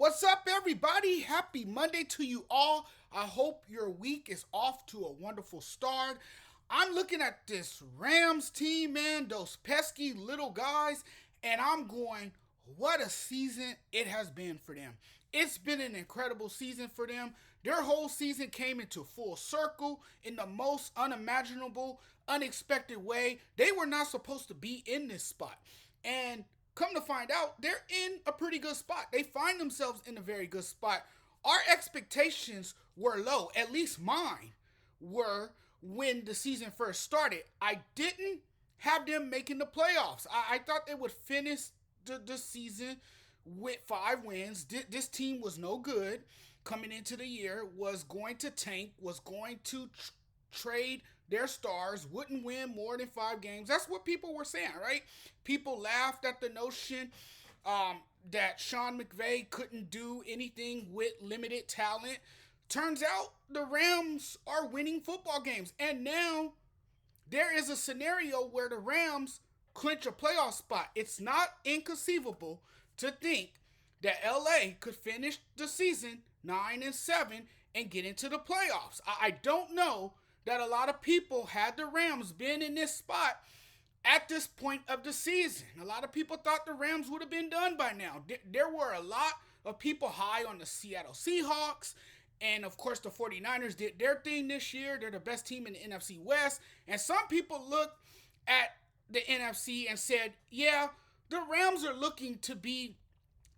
What's up, everybody? Happy Monday to you all. I hope your week is off to a wonderful start. I'm looking at this Rams team, man, those pesky little guys, and I'm going, what a season it has been for them. It's been an incredible season for them. Their whole season came into full circle in the most unimaginable, unexpected way. They were not supposed to be in this spot. And come to find out, they're in a pretty good spot. They find themselves in a very good spot. Our expectations were low, at least mine were when the season first started. I didn't have them making the playoffs. I thought they would finish the season with 5 wins. This team was no good coming into the year, was going to tank, was going to trade their stars, wouldn't win more than 5 games. That's what people were saying, right? People laughed at the notion that Sean McVay couldn't do anything with limited talent. Turns out the Rams are winning football games. And now there is a scenario where the Rams clinch a playoff spot. It's not inconceivable to think that LA could finish the season 9-7 and get into the playoffs. I don't know that a lot of people had the Rams been in this spot at this point of the season. A lot of people thought the Rams would have been done by now. There were a lot of people high on the Seattle Seahawks, and of course the 49ers did their thing this year. They're the best team in the NFC West, and some people looked at the NFC and said, yeah, the Rams are looking to be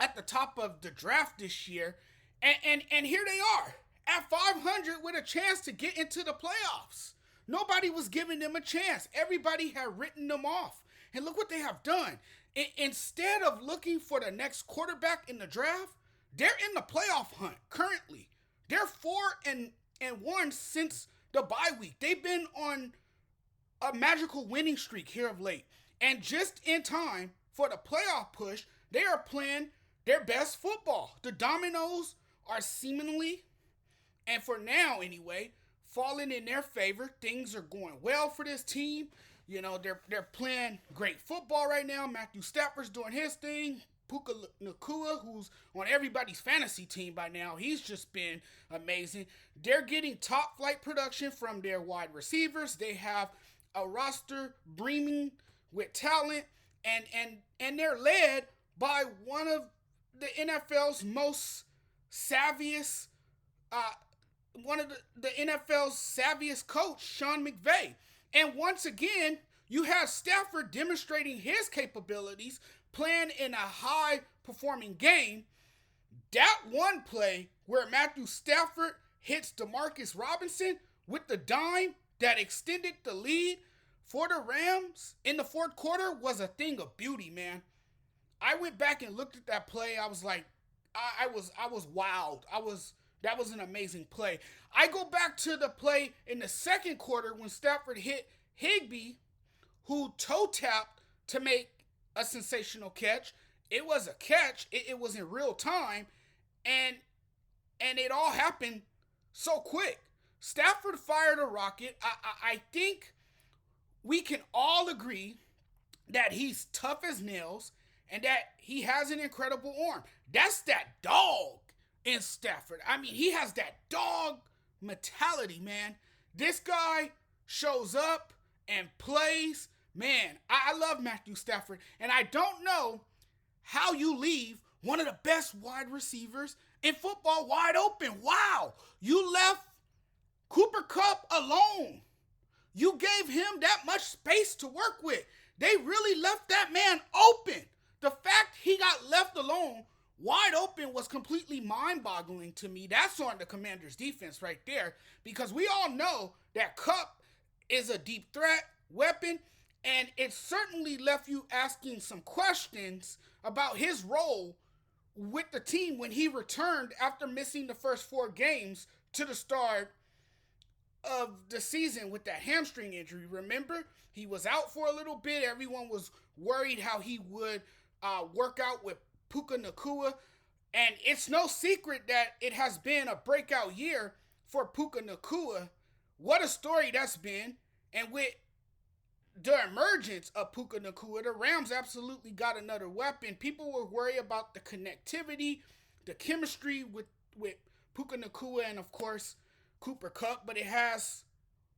at the top of the draft this year, and here they are at 500 with a chance to get into the playoffs. Nobody was giving them a chance. Everybody had written them off. And look what they have done. Instead of looking for the next quarterback in the draft, they're in the playoff hunt currently. They're 4-1 since the bye week. They've been on a magical winning streak here of late. And just in time for the playoff push, they are playing their best football. The dominoes are seemingly, and for now anyway, falling in their favor. Things are going well for this team. You know, they're playing great football right now. Matthew Stafford's doing his thing. Puka Nacua, who's on everybody's fantasy team by now, he's just been amazing. They're getting top flight production from their wide receivers. They have a roster brimming with talent, and they're led by one of the NFL's most savviest, one of the NFL's savviest coach, Sean McVay. And once again, you have Stafford demonstrating his capabilities, playing in a high-performing game. That one play where Matthew Stafford hits Demarcus Robinson with the dime that extended the lead for the Rams in the fourth quarter was a thing of beauty, man. I went back and looked at that play. I was like, I was wowed. That was an amazing play. I go back to the play in the second quarter when Stafford hit Higbee, who toe tapped to make a sensational catch. It was a catch. It was in real time, and it all happened so quick. Stafford fired a rocket. I think we can all agree that he's tough as nails and that he has an incredible arm. That's that dog in Stafford. I mean, he has that dog mentality, man. This guy shows up and plays. Man, I love Matthew Stafford, and I don't know how you leave one of the best wide receivers in football wide open. Wow, you left Cooper Kupp alone. You gave him that much space to work with. They really left that man open. The fact he got left alone wide open was completely mind-boggling to me. That's on the Commanders' defense right there, because we all know that Kupp is a deep threat weapon, and it certainly left you asking some questions about his role with the team when he returned after missing the first 4 games to the start of the season with that hamstring injury. Remember, he was out for a little bit. Everyone was worried how he would work out with Puka Nacua, and it's no secret that it has been a breakout year for Puka Nacua. What a story that's been. And with the emergence of Puka Nacua, the Rams absolutely got another weapon. People were worried about the connectivity the chemistry with Puka Nakua and of course Cooper Kupp, but it has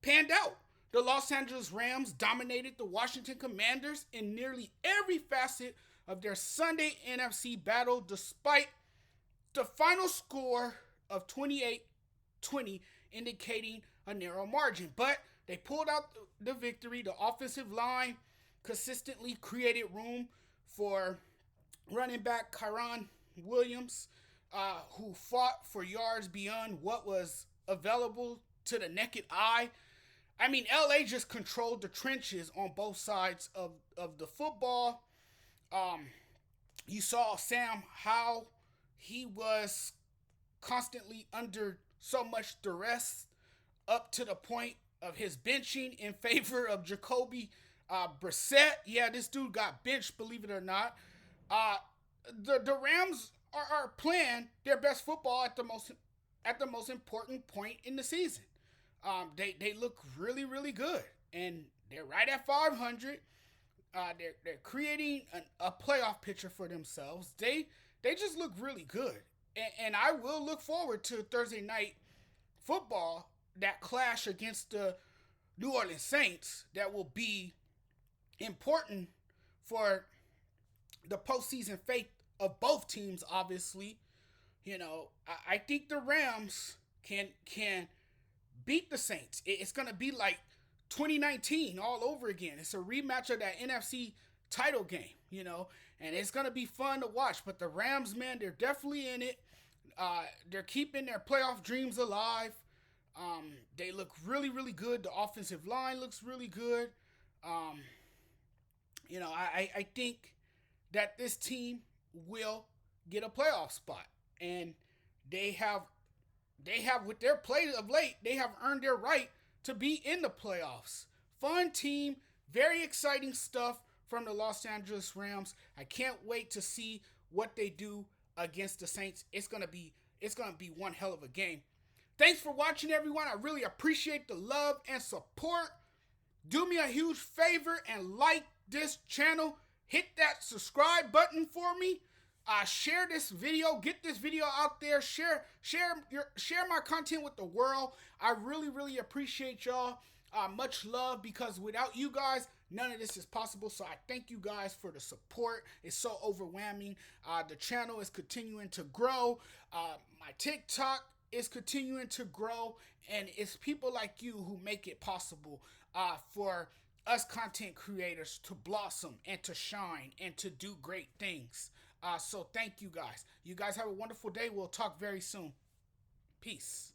panned out. The Los Angeles Rams dominated the Washington Commanders in nearly every facet of their Sunday NFC battle, despite the final score of 28-20 indicating a narrow margin. But they pulled out the victory. The offensive line consistently created room for running back Kyron Williams, who fought for yards beyond what was available to the naked eye. I mean, LA just controlled the trenches on both sides of the football. You saw Sam how he was constantly under so much duress up to the point of his benching in favor of Jacoby Brissett. Yeah, this dude got benched, believe it or not. The Rams are playing their best football at the most important point in the season. They look really, really good, and they're right at 500. They're creating a playoff picture for themselves. They just look really good, and I will look forward to Thursday night football, that clash against the New Orleans Saints. That will be important for the postseason fate of both teams. Obviously, I think the Rams can beat the Saints. It's gonna be like 2019 all over again. It's a rematch of that NFC title game, and it's gonna be fun to watch. But the Rams, man, they're definitely in it. They're keeping their playoff dreams alive. They look really, really good. The offensive line looks really good. I think that this team will get a playoff spot, and they have with their play of late, they have earned their right to be in the playoffs. Fun team, very exciting stuff from the Los Angeles Rams. I can't wait to see what they do against the Saints. It's gonna be one hell of a game. Thanks for watching, everyone. I really appreciate the love and support. Do me a huge favor and like this channel. Hit that subscribe button for me. Share this video. Get this video out there. Share my content with the world. I really, really appreciate y'all. Much love, because without you guys, none of this is possible. So I thank you guys for the support. It's so overwhelming. The channel is continuing to grow. My TikTok is continuing to grow, and it's people like you who make it possible for us content creators to blossom and to shine and to do great things. So thank you guys. You guys have a wonderful day. We'll talk very soon. Peace.